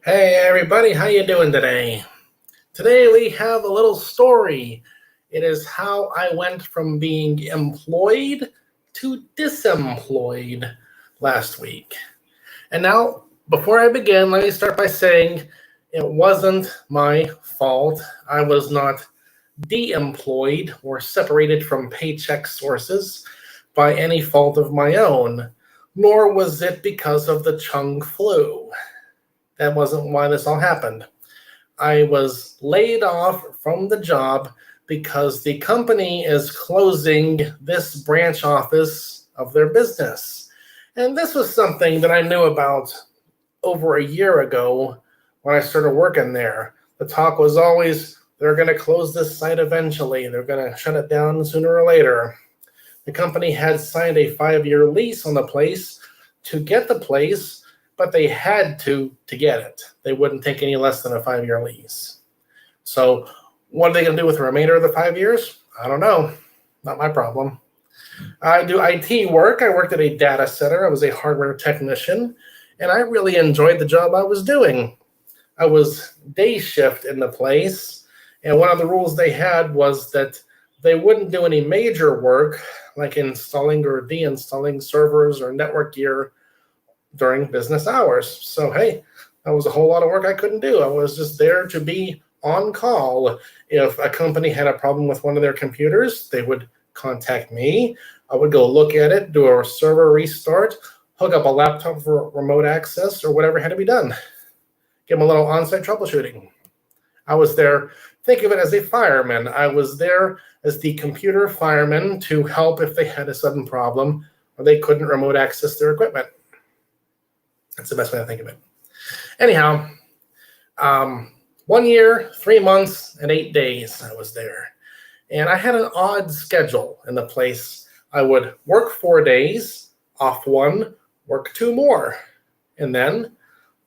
Hey everybody, how you doing today? Today we have a little story. It is how I went from being employed to disemployed last week. And now, before I begin, let me start by saying it wasn't my fault. I was not de-employed or separated from paycheck sources by any fault of my own, nor was it because of the Chung flu. That wasn't why this all happened. I was laid off from the job because the company is closing this branch office of their business. And this was something that I knew about over a year ago when I started working there. The talk was always, they're going to close this site eventually. They're going to shut it down sooner or later. The company had signed a 5-year lease on the place to get the place, but they had to get it. They wouldn't take any less than a 5-year lease. So what are they going to do with the remainder of the 5 years? I don't know. Not my problem. I do IT work. I worked at a data center. I was a hardware technician, and I really enjoyed the job I was doing. I was day shift in the place, and one of the rules they had was that they wouldn't do any major work like installing or deinstalling servers or network gear during business hours. So, hey, that was a whole lot of work I couldn't do. I was just there to be on call. If a company had a problem with one of their computers, they would contact me. I would go look at it, do a server restart, hook up a laptop for remote access or whatever had to be done. Give them a little on-site troubleshooting. I was there, think of it as a fireman. I was there as the computer fireman to help if they had a sudden problem or they couldn't remote access their equipment. That's the best way to think of it. Anyhow, 1 year, 3 months, and 8 days I was there. And I had an odd schedule in the place. I would work 4 days, off 1, work 2 more. And then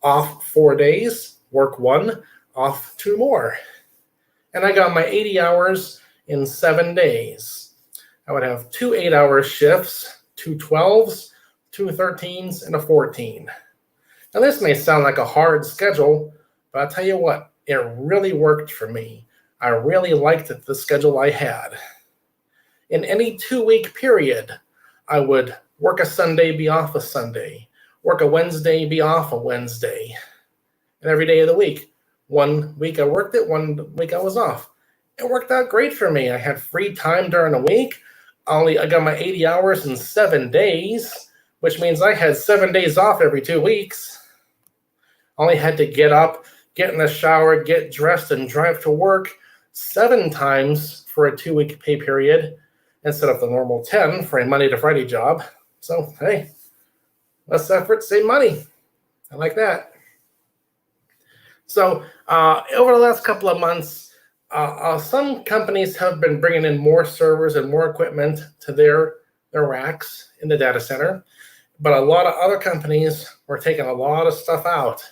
off 4 days, work 1, off 2 more. And I got my 80 hours in 7 days. I would have 2 8-hour shifts, 2 12s, 2 13s, and a 14. Now, this may sound like a hard schedule, but I'll tell you what, it really worked for me. I really liked the schedule I had. In any 2-week period, I would work a Sunday, be off a Sunday, work a Wednesday, be off a Wednesday, and every day of the week. 1 week I worked it, 1 week I was off. It worked out great for me. I had free time during the week. I got my 80 hours in 7 days, which means I had 7 days off every 2 weeks. Only had to get up, get in the shower, get dressed, and drive to work 7 times for a 2-week pay period instead of the normal 10 for a Monday to Friday job. So, hey, less effort, save money. I like that. So, over the last couple of months, some companies have been bringing in more servers and more equipment to their racks in the data center, but a lot of other companies were taking a lot of stuff out.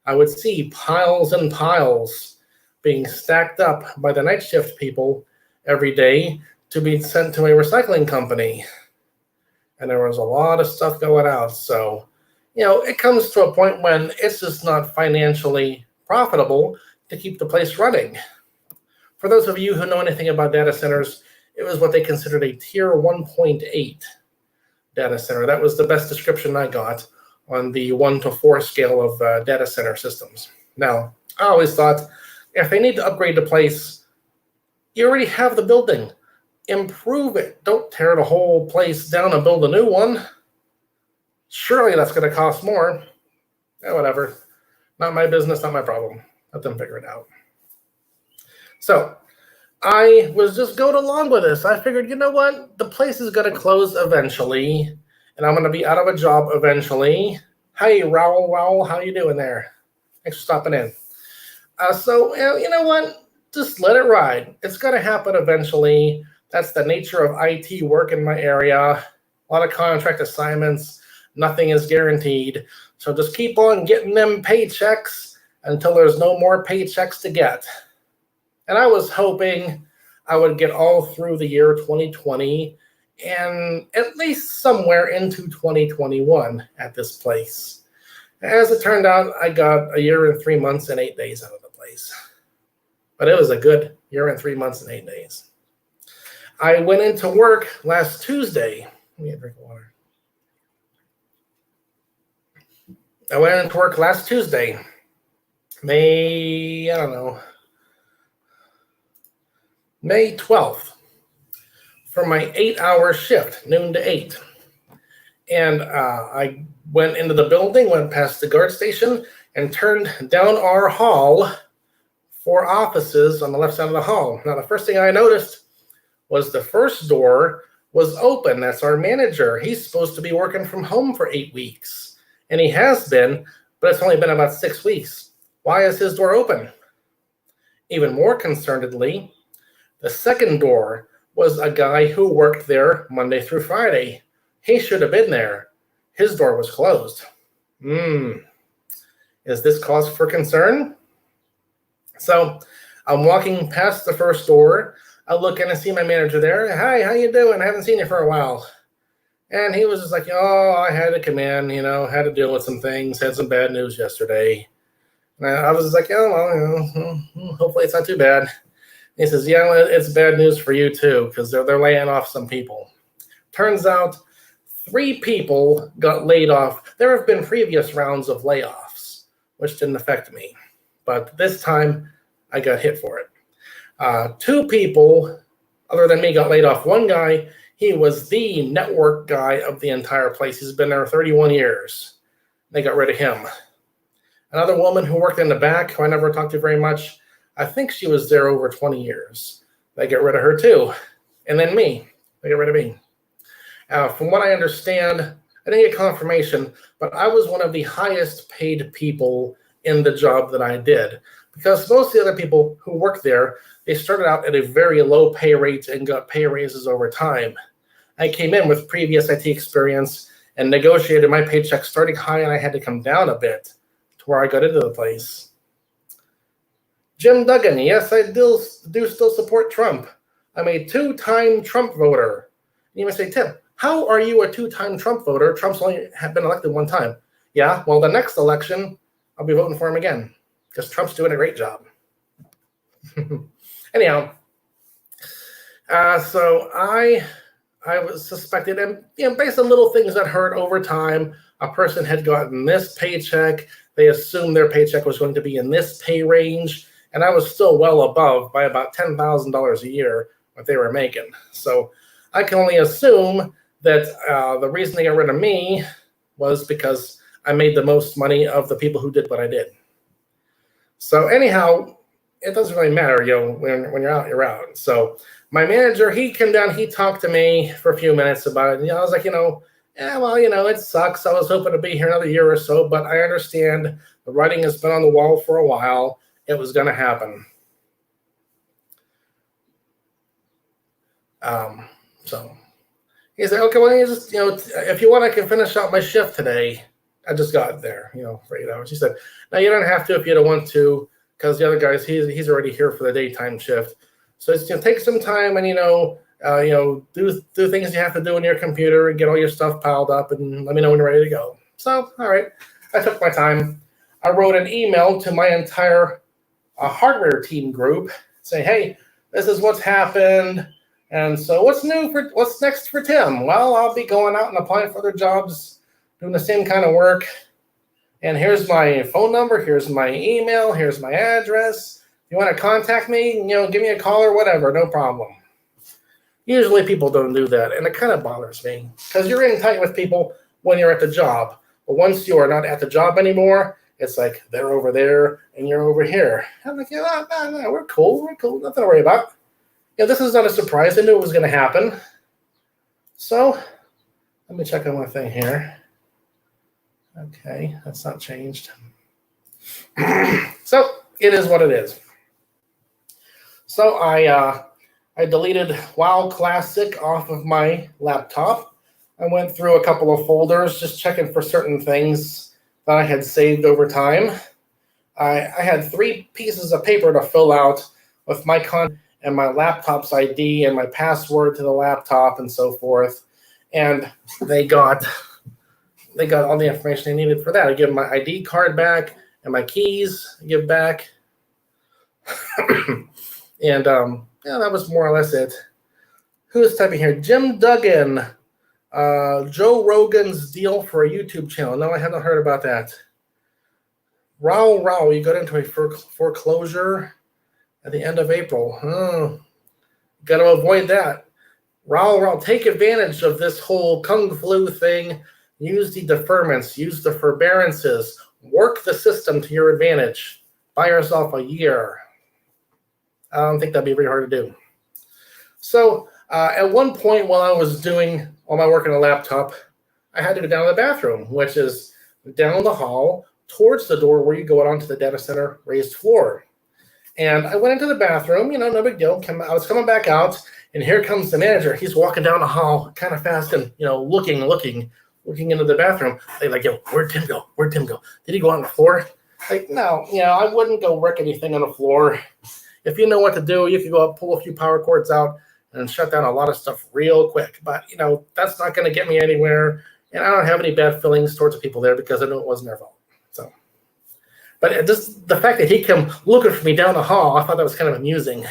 I would see piles and piles being stacked up by the night shift people every day to be sent to a recycling company. And there was a lot of stuff going out. So, it comes to a point when it's just not financially profitable to keep the place running. For those of you who know anything about data centers, it was what they considered a tier 1.8 data center. That was the best description I got on the 1 to 4 scale of data center systems. Now, I always thought, if they need to upgrade the place, you already have the building. Improve it. Don't tear the whole place down and build a new one. Surely that's going to cost more. Whatever. Not my business, not my problem. Let them figure it out. So, I was just going along with this. I figured, you know what? The place is going to close eventually, and I'm going to be out of a job eventually. Hey, Raoul, how you doing there? Thanks for stopping in. So, you know what? Just let it ride. It's going to happen eventually. That's the nature of IT work in my area. A lot of contract assignments. Nothing is guaranteed. So just keep on getting them paychecks until there's no more paychecks to get. And I was hoping I would get all through the year 2020 and at least somewhere into 2021 at this place. As it turned out, I got a year and 3 months and 8 days out of the place. But it was a good year and 3 months and 8 days. I went into work last Tuesday. Let me drink water. I went into work last Tuesday, May 12th, for my 8-hour shift, noon to 8. And I went into the building, went past the guard station, and turned down our hall for offices on the left side of the hall. Now, the first thing I noticed was the first door was open. That's our manager. He's supposed to be working from home for 8 weeks. And he has been, but it's only been about 6 weeks. Why is his door open? Even more concernedly, the second door was a guy who worked there Monday through Friday. He should have been there. His door was closed. Is this cause for concern? So I'm walking past the first door. I look in and see my manager there. Hi, how you doing? I haven't seen you for a while. And he was just like, oh, I had to come in, had to deal with some things, had some bad news yesterday. And I was like, oh, well, hopefully it's not too bad. And he says, yeah, well, it's bad news for you too, because they're laying off some people. Turns out 3 people got laid off. There have been previous rounds of layoffs, which didn't affect me. But this time, I got hit for it. 2 people, other than me, got laid off. One guy, he was the network guy of the entire place. He's been there 31 years. They got rid of him. Another woman who worked in the back, who I never talked to very much, I think she was there over 20 years. They get rid of her too. And then me. They get rid of me. From what I understand, I didn't get confirmation, but I was one of the highest paid people in the job that I did. Because most of the other people who worked there, they started out at a very low pay rate and got pay raises over time. I came in with previous IT experience and negotiated my paycheck starting high, and I had to come down a bit to where I got into the place. Jim Duggan, yes, I do still support Trump. I'm a 2-time Trump voter. You might say, Tim, how are you a 2-time Trump voter? Trump's only been elected 1 time. Yeah, well, the next election, I'll be voting for him again because Trump's doing a great job. Anyhow, so I was suspected, and based on little things that heard over time, a person had gotten this paycheck. They assumed their paycheck was going to be in this pay range, and I was still well above by about $10,000 a year what they were making. So I can only assume that the reason they got rid of me was because I made the most money of the people who did what I did. So anyhow, it doesn't really matter, when you're out, you're out. So my manager, he came down, he talked to me for a few minutes about it. And I was like, it sucks. I was hoping to be here another year or so, but I understand the writing has been on the wall for a while. It was going to happen. So he said, okay, well, you just, if you want, I can finish out my shift today. I just got there, for 8 hours. He said, no, you don't have to if you don't want to, because the other guys, he's already here for the daytime shift. So it's take some time and do things you have to do on your computer and get all your stuff piled up and let me know when you're ready to go. So all right, I took my time. I wrote an email to my entire hardware team group saying, hey, this is what's happened. And so what's next for Tim? Well, I'll be going out and applying for other jobs, doing the same kind of work. And here's my phone number. Here's my email. Here's my address. If you want to contact me, give me a call or whatever, no problem. Usually people don't do that, and it kind of bothers me because you're in tight with people when you're at the job. But once you are not at the job anymore, it's like they're over there and you're over here. I'm like, no, we're cool. We're cool. Nothing to worry about. This is not a surprise. I knew it was going to happen. So let me check on my thing here. Okay, that's not changed. So it is what it is. So I deleted WoW Classic off of my laptop. I went through a couple of folders, just checking for certain things that I had saved over time. I had 3 pieces of paper to fill out with my content and my laptop's ID and my password to the laptop and so forth. And they got they got all the information they needed for that. I give them my ID card back and my keys. I give back, and yeah, that was more or less it. Who's typing here? Jim Duggan. Joe Rogan's deal for a YouTube channel. No, I haven't heard about that. Row, you got into a foreclosure at the end of April. Oh, got to avoid that. Row, take advantage of this whole kung flu thing. Use the deferments, use the forbearances, work the system to your advantage. Buy yourself a year. I don't think that'd be very hard to do. So at one point while I was doing all my work on a laptop, I had to go down to the bathroom, which is down the hall towards the door where you go out onto the data center raised floor. And I went into the bathroom, no big deal. I was coming back out, and here comes the manager. He's walking down the hall kind of fast and, looking into the bathroom. Like, yo, where'd Tim go? Did he go on the floor? Like, no, I wouldn't go wreck anything on the floor. If you know what to do, you could go up, pull a few power cords out, and shut down a lot of stuff real quick. But, that's not going to get me anywhere. And I don't have any bad feelings towards the people there because I know it wasn't their fault. So, but just the fact that he came looking for me down the hall, I thought that was kind of amusing.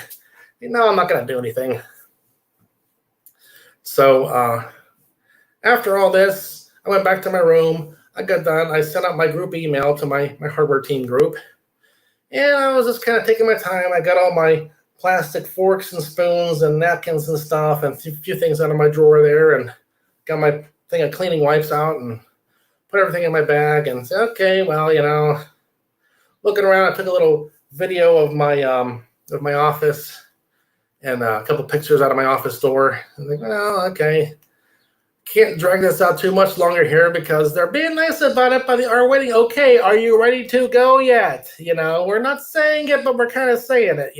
No, I'm not going to do anything. So after all this, I went back to my room. I got done. I sent out my group email to my hardware team group. And I was just kind of taking my time. I got all my plastic forks and spoons and napkins and stuff and a few things out of my drawer there, and got my thing of cleaning wipes out and put everything in my bag and said, okay, well, looking around, I took a little video of my office and a couple pictures out of my office door. I'm like, well, okay. Can't drag this out too much longer here because they're being nice about it, but they are waiting. Okay, are you ready to go yet? We're not saying it, but we're kind of saying it,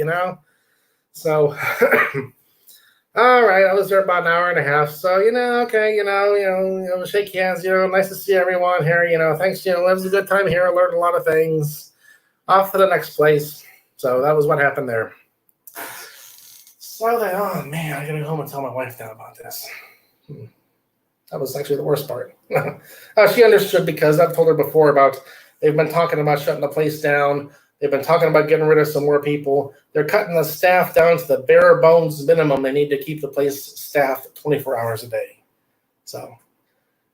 So, all right, I was there about an hour and a half. So, okay, shake hands, nice to see everyone here, thanks, it was a good time here. I learned a lot of things. Off to the next place. So that was what happened there. So I was like, oh man, I gotta go home and tell my wife now about this. That was actually the worst part. She understood because I've told her before about they've been talking about shutting the place down. They've been talking about getting rid of some more people. They're cutting the staff down to the bare bones minimum. They need to keep the place staffed 24 hours a day. So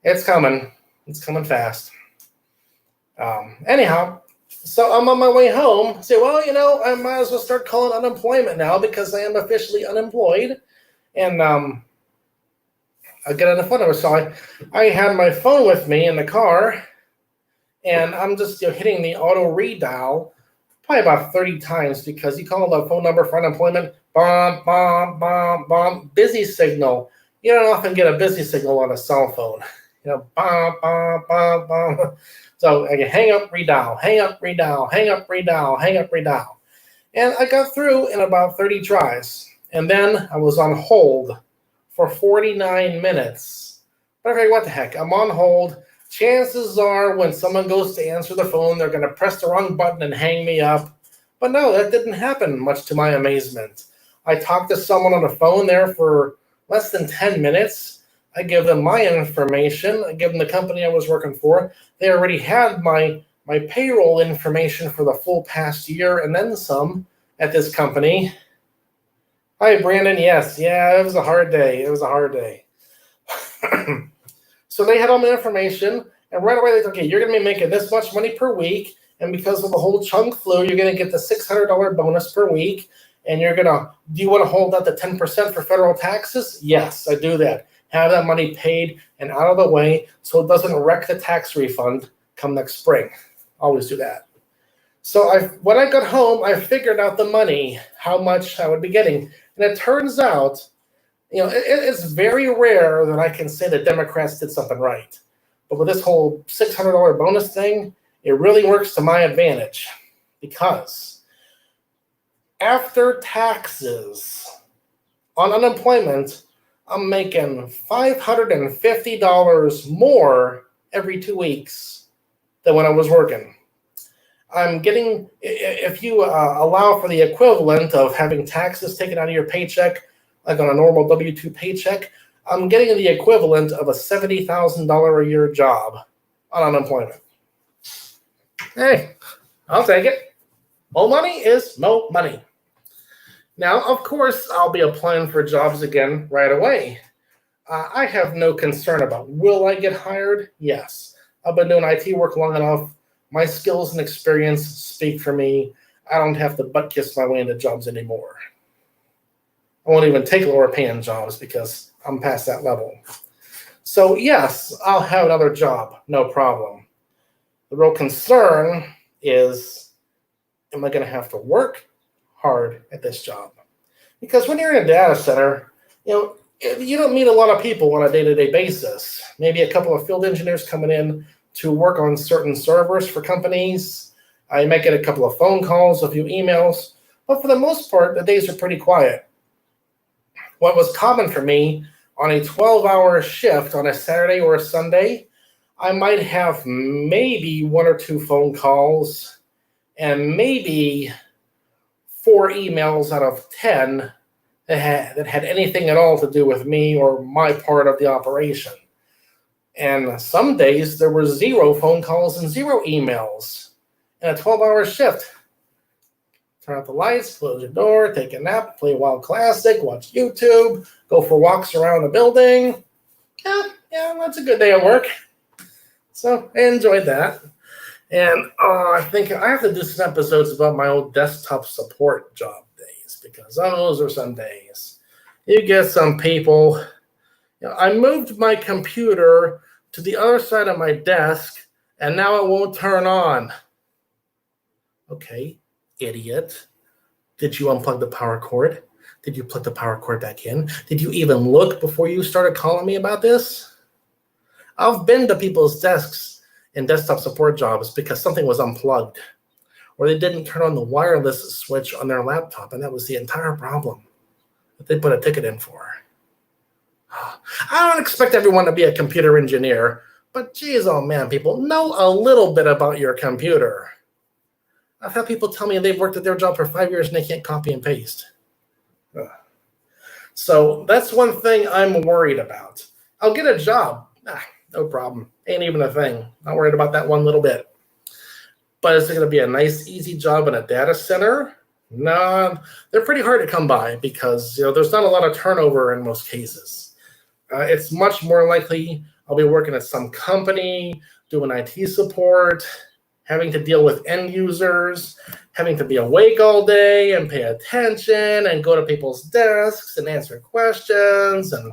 it's coming. It's coming fast. Anyhow, so I'm on my way home. Say, well, I might as well start calling unemployment now because I am officially unemployed. And I get on the phone number. So I had my phone with me in the car, and I'm just hitting the auto redial probably about 30 times because you call the phone number for unemployment, bomb, bomb, bomb, bomb, busy signal. You don't often get a busy signal on a cell phone. Bomb, bomb, bomb, bomb. So I can hang up, redial, hang up, redial, hang up, redial, hang up, redial. And I got through in about 30 tries. And then I was on hold for 49 minutes. But I figured, what the heck? I'm on hold. Chances are when someone goes to answer the phone, they're going to press the wrong button and hang me up. But no, that didn't happen, much to my amazement. I talked to someone on the phone there for less than 10 minutes. I give them my information. I give them the company I was working for. They already had my payroll information for the full past year and then some at this company. Hi, Brandon. Yes. Yeah, it was a hard day. So they had all my information, and right away they said, okay, you're going to be making this much money per week, and because of the whole chunk flu, you're going to get the $600 bonus per week, and do you want to hold out the 10% for federal taxes? Yes, I do that. Have that money paid and out of the way so it doesn't wreck the tax refund come next spring. Always do that. So when I got home, I figured out the money, how much I would be getting. And it turns out, it's very rare that I can say the Democrats did something right. But with this whole $600 bonus thing, it really works to my advantage because after taxes on unemployment, I'm making $550 more every 2 weeks than when I was working. I'm getting, if you allow for the equivalent of having taxes taken out of your paycheck, like on a normal W-2 paycheck, I'm getting the equivalent of a $70,000 a year job on unemployment. Hey, I'll take it. More money is more money. Now, of course, I'll be applying for jobs again right away. I have no concern about will I get hired? Yes. I've been doing IT work long enough. My skills and experience speak for me. I don't have to butt kiss my way into jobs anymore. I won't even take lower paying jobs because I'm past that level. So yes, I'll have another job, no problem. The real concern is, am I going to have to work hard at this job? Because when you're in a data center, you don't meet a lot of people on a day-to-day basis. Maybe a couple of field engineers coming in to work on certain servers for companies. I might get a couple of phone calls, a few emails, but for the most part, the days are pretty quiet. What was common for me on a 12-hour shift on a Saturday or a Sunday, I might have maybe 1 or 2 phone calls and maybe 4 emails out of 10 that had anything at all to do with me or my part of the operation. And some days there were 0 phone calls and 0 emails in a 12-hour shift. Turn out the lights, close your door, take a nap, play Wild Classic, watch YouTube, go for walks around the building. Yeah, that's a good day at work. So I enjoyed that. And I think I have to do some episodes about my old desktop support job days, because those are some days. You get some people. I moved my computer to the other side of my desk, and now it won't turn on. Okay, idiot. Did you unplug the power cord? Did you plug the power cord back in? Did you even look before you started calling me about this? I've been to people's desks in desktop support jobs because something was unplugged, or they didn't turn on the wireless switch on their laptop, and that was the entire problem that they put a ticket in for. I don't expect everyone to be a computer engineer, but geez, oh man, people, know a little bit about your computer. I've had people tell me they've worked at their job for 5 years and they can't copy and paste. So that's one thing I'm worried about. I'll get a job. No problem. Ain't even a thing. Not worried about that one little bit. But is it going to be a nice, easy job in a data center? No, they're pretty hard to come by because there's not a lot of turnover in most cases. It's much more likely I'll be working at some company, doing IT support, having to deal with end users, having to be awake all day and pay attention and go to people's desks and answer questions. And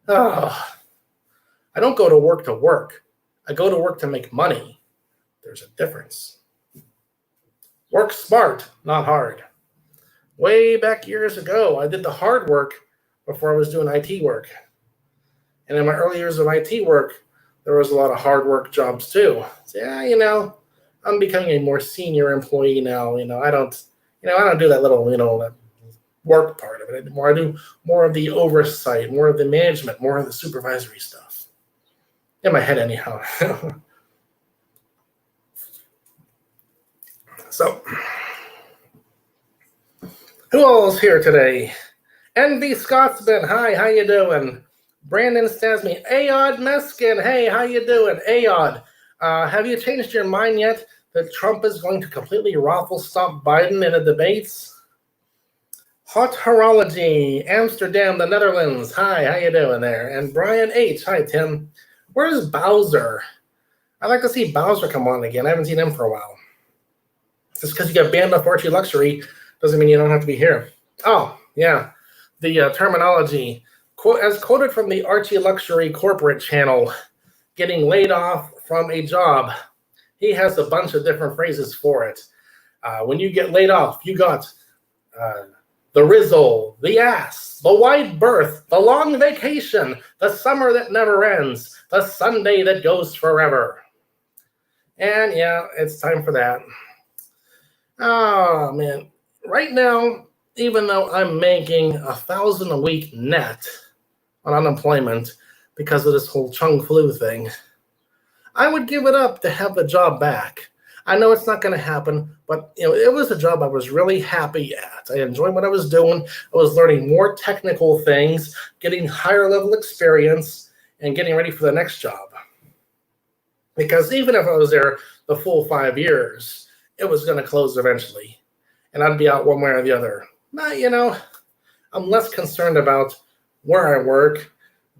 I don't go to work to work. I go to work to make money. There's a difference. Work smart, not hard. Way back years ago, I did the hard work before I was doing IT work. And in my early years of IT work, there was a lot of hard work jobs too. So, I'm becoming a more senior employee now. I don't do that little, that work part of it anymore. I do more of the oversight, more of the management, more of the supervisory stuff. In my head, anyhow. So, who all's here today? Envy Scotsman, hi, how you doing? Brandon Stasmy, Ayod Meskin, hey, how you doing? Ayod, have you changed your mind yet that Trump is going to completely raffle-stomp Biden in the debates? Hot Horology, Amsterdam, the Netherlands, hi, how you doing there? And Brian H, hi, Tim. Where's Bowser? I'd like to see Bowser come on again. I haven't seen him for a while. Just because you got banned off Archie Luxury doesn't mean you don't have to be here. Oh, yeah, the terminology. As quoted from the Archie Luxury corporate channel, getting laid off from a job. He has a bunch of different phrases for it. When you get laid off, you got the rizzle, the ass, the wide berth, the long vacation, the summer that never ends, the Sunday that goes forever. And yeah, it's time for that. Oh man, right now, even though I'm making $1,000 a week net on unemployment because of this whole Chung flu thing, I would give it up to have the job back. I know it's not going to happen, but it was a job I was really happy at. I enjoyed what I was doing. I was learning more technical things, getting higher level experience, and getting ready for the next job. Because even if I was there the full 5 years, it was going to close eventually. And I'd be out one way or the other. I'm less concerned about where I work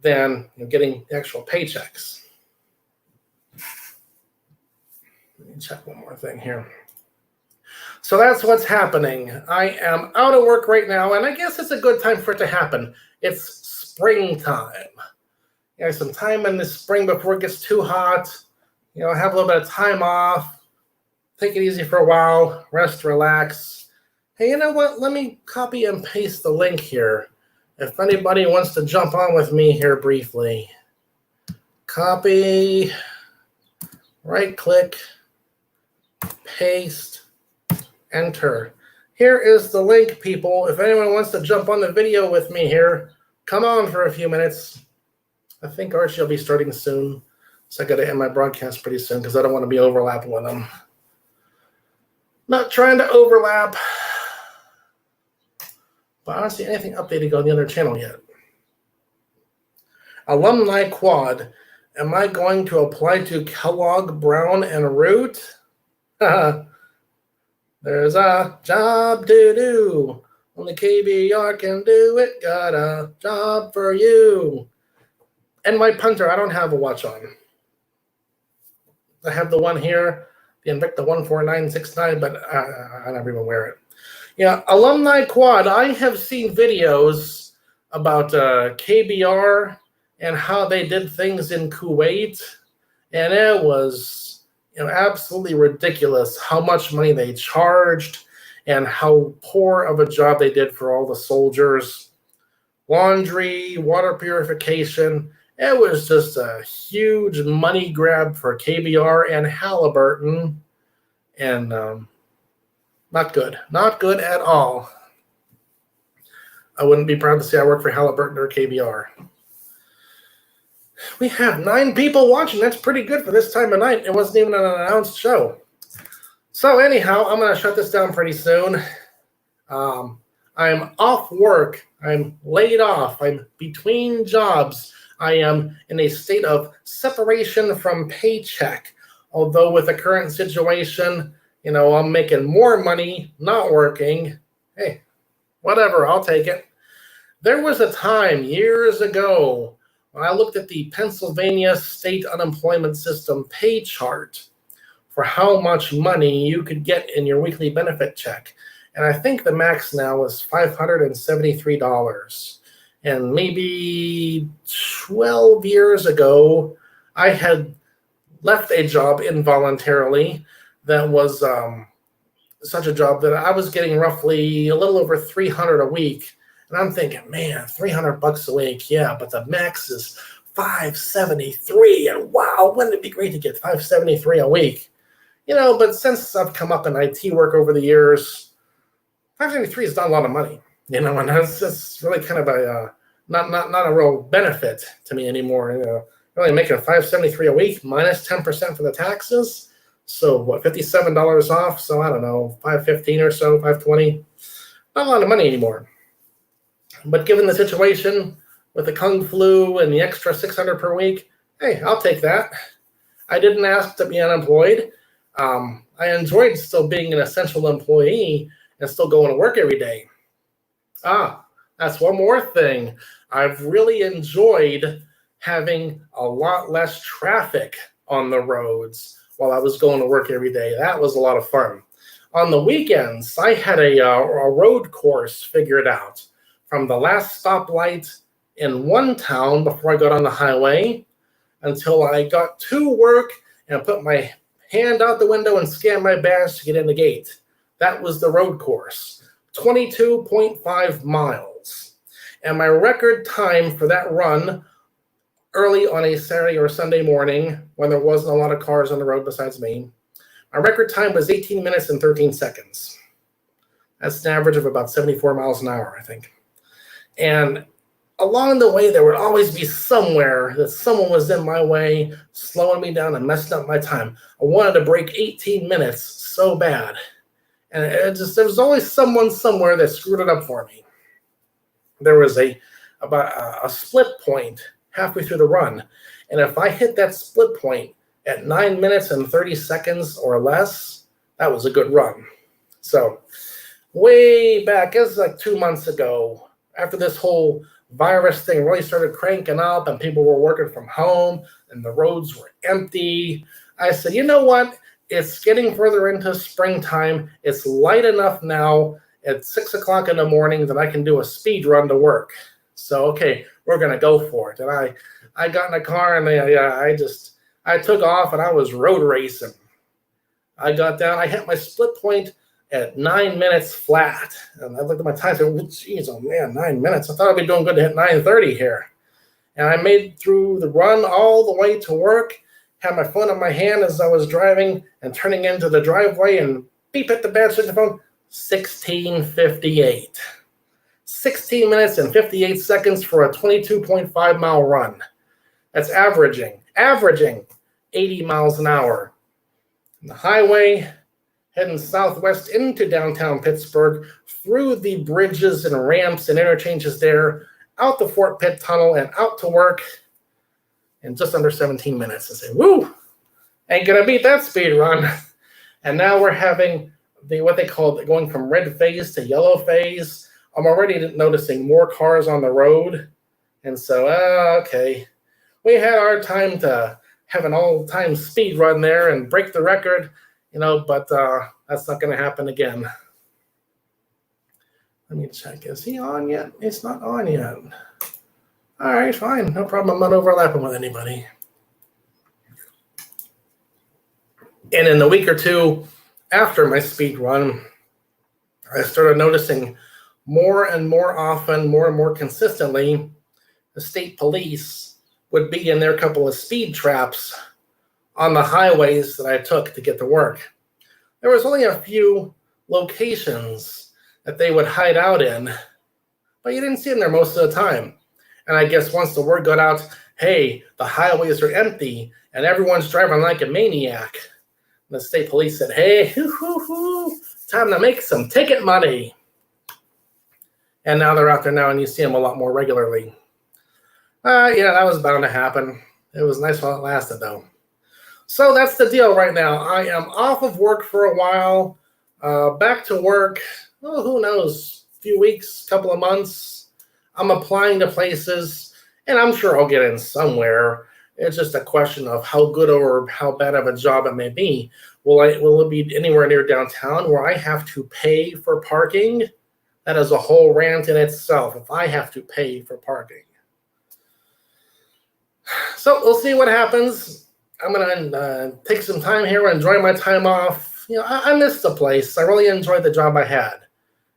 than getting the actual paychecks. Let me check one more thing here. So that's what's happening. I am out of work right now, and I guess it's a good time for it to happen. It's springtime. Some time in the spring before it gets too hot. Have a little bit of time off. Take it easy for a while. Rest, relax. Hey, you know what? Let me copy and paste the link here. If anybody wants to jump on with me here briefly. Copy. Right-click. Paste. Enter. Here is the link, people. If anyone wants to jump on the video with me here, come on for a few minutes. I think Archie will be starting soon. So I got to end my broadcast pretty soon because I don't want to be overlapping with them. Not trying to overlap. But I don't see anything updated on the other channel yet. Alumni Quad. Am I going to apply to Kellogg, Brown, and Root? There's a job to do. Only KBR can do it. Got a job for you. And my punter, I don't have a watch on. I have the one here, the Invicta 14969, but I never even wear it. Alumni Quad. I have seen videos about KBR and how they did things in Kuwait, and it was absolutely ridiculous how much money they charged and how poor of a job they did for all the soldiers. Laundry, water purification. It was just a huge money grab for KBR and Halliburton. And not good. Not good at all. I wouldn't be proud to say I work for Halliburton or KBR. We have 9 people watching. That's pretty good for this time of night. It wasn't even an announced show. So anyhow, I'm going to shut this down pretty soon. I'm off work. I'm laid off. I'm between jobs. I am in a state of separation from paycheck. Although with the current situation, I'm making more money not working. Hey, whatever, I'll take it. There was a time years ago when I looked at the Pennsylvania State Unemployment System pay chart for how much money you could get in your weekly benefit check. And I think the max now is $573. And maybe 12 years ago, I had left a job involuntarily that was such a job that I was getting roughly a little over $300 a week. And I'm thinking, man, $300 a week, yeah, but the max is $573. And wow, wouldn't it be great to get $573 a week? But since I've come up in IT work over the years, $573 is not a lot of money, and it's really kind of a not a real benefit to me anymore. Really making $573 a week minus 10% for the taxes. So what, $57 off? So I don't know, $515 or so, $520. Not a lot of money anymore. But given the situation with the Kung Flu and the extra $600 per week, hey, I'll take that. I didn't ask to be unemployed. I enjoyed still being an essential employee and still going to work every day. That's one more thing. I've really enjoyed having a lot less traffic on the roads while I was going to work every day. That was a lot of fun. On the weekends, I had a road course figured out from the last stoplight in one town before I got on the highway until I got to work and put my hand out the window and scanned my badge to get in the gate. That was the road course, 22.5 miles. And my record time for that run early on a Saturday or Sunday morning when there wasn't a lot of cars on the road besides me, my record time was 18 minutes and 13 seconds. That's an average of about 74 miles an hour, I think. And along the way, there would always be somewhere that someone was in my way, slowing me down and messing up my time. I wanted to break 18 minutes so bad. And there was always someone somewhere that screwed it up for me. There was about a split point halfway through the run. And if I hit that split point at 9 minutes and 30 seconds or less, that was a good run. So way back, it was like 2 months ago, after this whole virus thing really started cranking up and people were working from home and the roads were empty, I said, you know what? It's getting further into springtime. It's light enough now at 6 o'clock in the morning that I can do a speed run to work. So, okay, we're going to go for it. And I got in the car and I took off and I was road racing. I got down, I hit my split point at 9 minutes flat. And I looked at my time and said, well, geez, oh man, 9 minutes. I thought I'd be doing good to hit 9:30 here. And I made through the run all the way to work, had my phone in my hand as I was driving and turning into the driveway, and beep at the badge on the phone, 16:58. 16 minutes and 58 seconds for a 22.5 mile run. That's averaging 80 miles an hour. On the highway, heading southwest into downtown Pittsburgh, through the bridges and ramps and interchanges there, out the Fort Pitt Tunnel and out to work in just under 17 minutes. I say, woo, ain't gonna beat that speed run. And now we're having what they call going from red phase to yellow phase. I'm already noticing more cars on the road. And so, okay, we had our time to have an all-time speed run there and break the record, but that's not going to happen again. Let me check. Is he on yet? It's not on yet. All right, fine. No problem. I'm not overlapping with anybody. And in the week or two after my speed run, I started noticing more and more often, more and more consistently, the state police would be in their couple of speed traps on the highways that I took to get to work. There was only a few locations that they would hide out in, but you didn't see them there most of the time. And I guess once the word got out, hey, the highways are empty and everyone's driving like a maniac, the state police said, hey, time to make some ticket money. And now they're out there now and you see them a lot more regularly. That was bound to happen. It was nice while it lasted, though. So that's the deal right now. I am off of work for a while, back to work, who knows, a few weeks, couple of months. I'm applying to places, and I'm sure I'll get in somewhere. It's just a question of how good or how bad of a job it may be. Will it be anywhere near downtown where I have to pay for parking? That is a whole rant in itself, if I have to pay for parking. So we'll see what happens. I'm going to take some time here and enjoy my time off. I missed the place. I really enjoyed the job I had.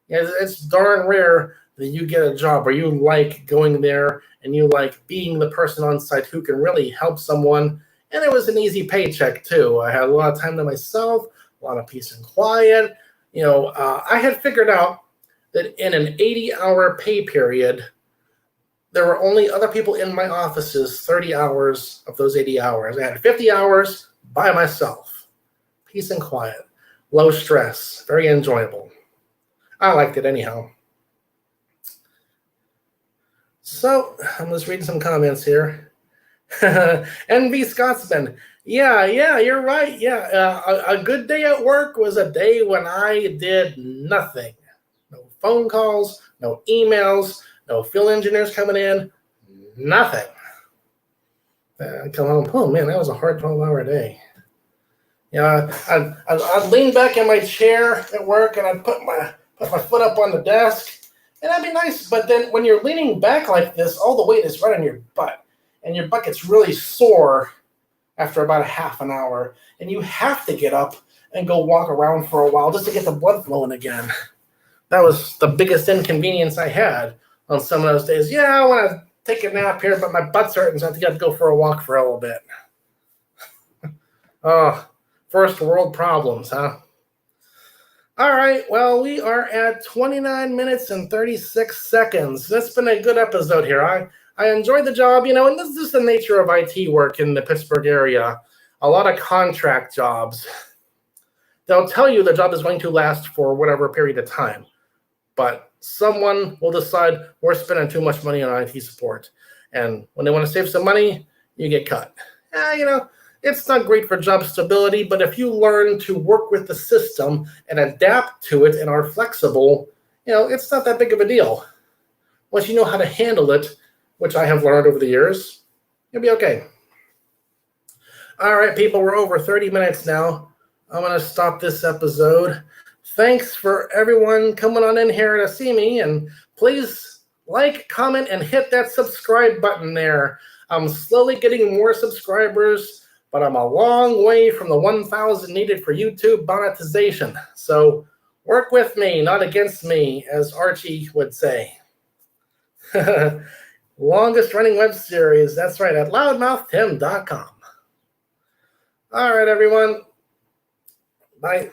It's darn rare that you get a job where you like going there and you like being the person on site who can really help someone. And it was an easy paycheck, too. I had a lot of time to myself, a lot of peace and quiet. I had figured out that in an 80-hour pay period, there were only other people in my offices 30 hours of those 80 hours. I had 50 hours by myself. Peace and quiet. Low stress. Very enjoyable. I liked it anyhow. So, I'm just reading some comments here. NV Scotsman. Yeah, you're right. Yeah, a good day at work was a day when I did nothing. No phone calls, no emails, no field engineers coming in, nothing. I come home, oh man, that was a hard 12-hour day. I'd lean back in my chair at work and I'd put my foot up on the desk, and that'd be nice. But then when you're leaning back like this, all the weight is right on your butt, and your butt gets really sore after about a half an hour, and you have to get up and go walk around for a while just to get the blood flowing again. That was the biggest inconvenience I had on some of those days. I want to take a nap here, but my butt's hurting, so I think I have to go for a walk for a little bit. Oh, first world problems, huh? All right, well, we are at 29 minutes and 36 seconds. That's been a good episode here. I enjoyed the job, and this is just the nature of IT work in the Pittsburgh area. A lot of contract jobs. They'll tell you the job is going to last for whatever period of time, but someone will decide we're spending too much money on IT support. And when they want to save some money, you get cut. It's not great for job stability, but if you learn to work with the system and adapt to it and are flexible, it's not that big of a deal. Once you know how to handle it, which I have learned over the years, you'll be okay. All right, people, we're over 30 minutes now. I'm going to stop this episode. Thanks for everyone coming on in here to see me, and please like, comment, and hit that subscribe button there. I'm slowly getting more subscribers, but I'm a long way from the 1,000 needed for YouTube monetization. So work with me, not against me, as Archie would say. Longest running web series, that's right, at loudmouthtim.com. All right, everyone. Bye.